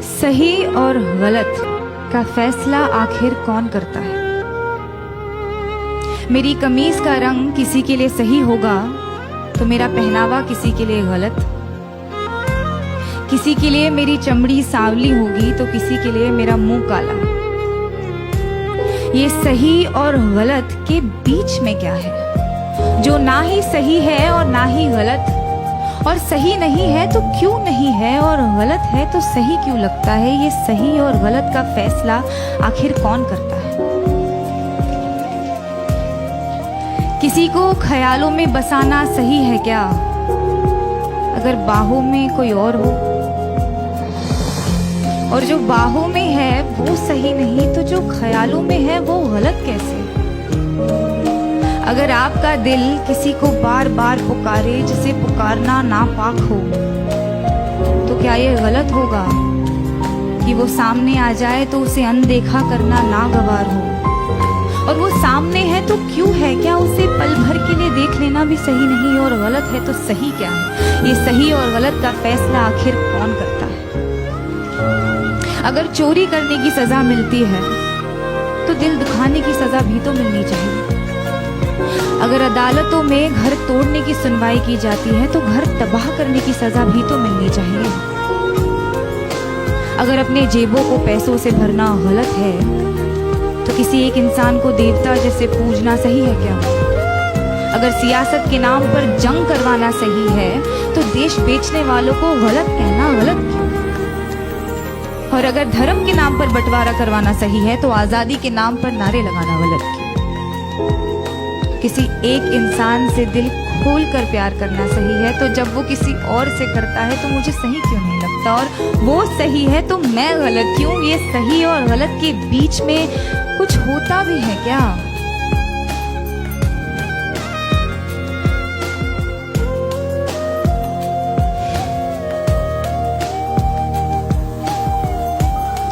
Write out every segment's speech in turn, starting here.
सही और गलत का फैसला आखिर कौन करता है? मेरी कमीज का रंग किसी के लिए सही होगा तो मेरा पहनावा किसी के लिए गलत, किसी के लिए मेरी चमड़ी सांवली होगी तो किसी के लिए मेरा मुंह काला। ये सही और गलत के बीच में क्या है जो ना ही सही है और ना ही गलत, और सही नहीं है तो क्यों नहीं है और गलत है तो सही क्यों लगता है? ये सही और गलत का फैसला आखिर कौन करता है? किसी को ख्यालों में बसाना सही है क्या अगर बाहों में कोई और हो, और जो बाहों में है वो सही नहीं तो जो ख्यालों में है वो गलत कैसे? अगर आपका दिल किसी को बार बार पुकारे जिसे पुकारना नापाक हो तो क्या ये गलत होगा कि वो सामने आ जाए तो उसे अनदेखा करना नागवार हो? और वो सामने है तो क्यों है? क्या उसे पल भर के लिए देख लेना भी सही नहीं? और गलत है तो सही क्या है? ये सही और गलत का फैसला आखिर कौन करता है? अगर चोरी करने की सजा मिलती है तो दिल दुखाने की सजा भी तो मिलनी चाहिए। अगर अदालतों में घर तोड़ने की सुनवाई की जाती है तो घर तबाह करने की सजा भी तो मिलनी चाहिए। अगर अपने जेबों को पैसों से भरना गलत है तो किसी एक इंसान को देवता जैसे पूजना सही है क्या? अगर सियासत के नाम पर जंग करवाना सही है तो देश बेचने वालों को गलत कहना गलत क्यों? और अगर धर्म के नाम पर बंटवारा करवाना सही है तो आजादी के नाम पर नारे लगाना गलत क्यों? किसी एक इंसान से दिल खोल कर प्यार करना सही है तो जब वो किसी और से करता है तो मुझे सही क्यों नहीं लगता? और वो सही है तो मैं गलत क्यों? ये सही और गलत के बीच में कुछ होता भी है क्या?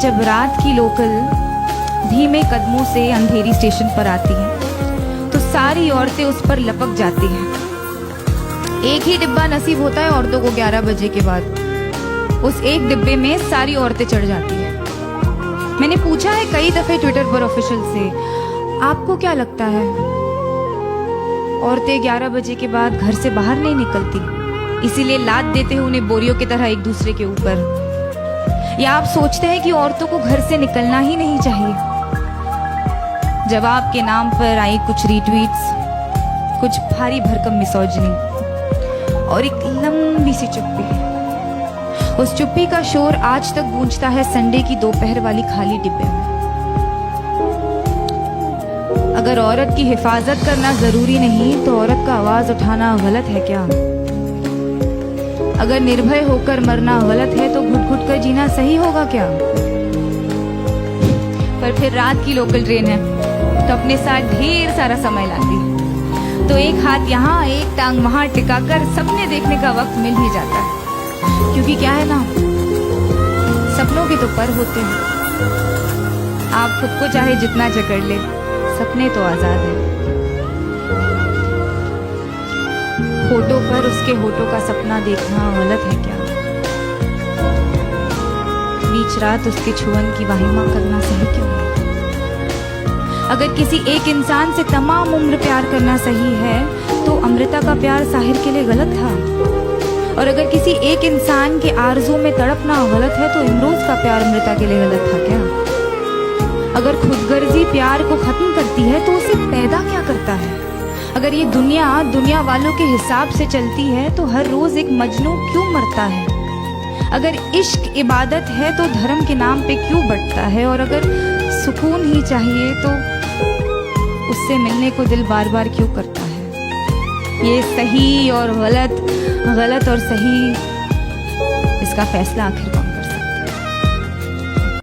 जब रात की लोकल धीमे कदमों से अंधेरी स्टेशन पर आती है तो सारी औरतें उस पर लपक जाती हैं। एक ही डिब्बा नसीब होता है औरतों को 11 बजे के बाद। उस एक डिब्बे में सारी औरतें चढ़ जाती हैं। मैंने पूछा है कई दफे ट्विटर पर ऑफिशियल से, आपको क्या लगता है औरतें 11 बजे के बाद घर से बाहर नहीं निकलती, इसीलिए लाद देते हैं उन्हें बोरियों की तरह एक दूसरे के ऊपर? या आप सोचते हैं कि औरतों को घर से निकलना ही नहीं चाहिए? जवाब के नाम पर आई कुछ रीट्वीट्स, कुछ भारी भरकम मिसोजिनी और एक लंबी सी चुप्पी। उस चुप्पी का शोर आज तक गूंजता है संडे की दोपहर वाली खाली डिब्बे में। अगर औरत की हिफाजत करना जरूरी नहीं तो औरत का आवाज उठाना गलत है क्या? अगर निर्भय होकर मरना गलत है तो घुट घुट कर जीना सही होगा क्या? पर फिर रात की लोकल ट्रेन है तो अपने साथ ढेर सारा समय लाती है, तो एक हाथ यहाँ एक टांग वहां टिकाकर सपने देखने का वक्त मिल ही जाता है। क्योंकि क्या है ना, सपनों के तो पर होते हैं। आप खुद को चाहे जितना जकड़ ले, सपने तो आजाद है। होठों पर उसके होठों का सपना देखना गलत है क्या? बीच रात उसके छुअन की वाहिमा करना सही क्यों है? अगर किसी एक इंसान से तमाम उम्र प्यार करना सही है तो अमृता का प्यार साहिर के लिए गलत था। और अगर किसी एक इंसान के आरज़ू में तड़पना गलत है तो इमरोज का प्यार अमृता के लिए गलत था क्या? अगर खुदगर्जी प्यार को खत्म करती है तो उसे पैदा क्या करता है? अगर ये दुनिया वालों के हिसाब से चलती है तो हर रोज एक मजनू क्यों मरता है? अगर इश्क इबादत है तो धर्म के नाम पे क्यों बंटता है? और अगर सुकून ही चाहिए तो उससे मिलने को दिल बार बार क्यों करता है? ये सही और गलत, गलत और सही, इसका फैसला आखिर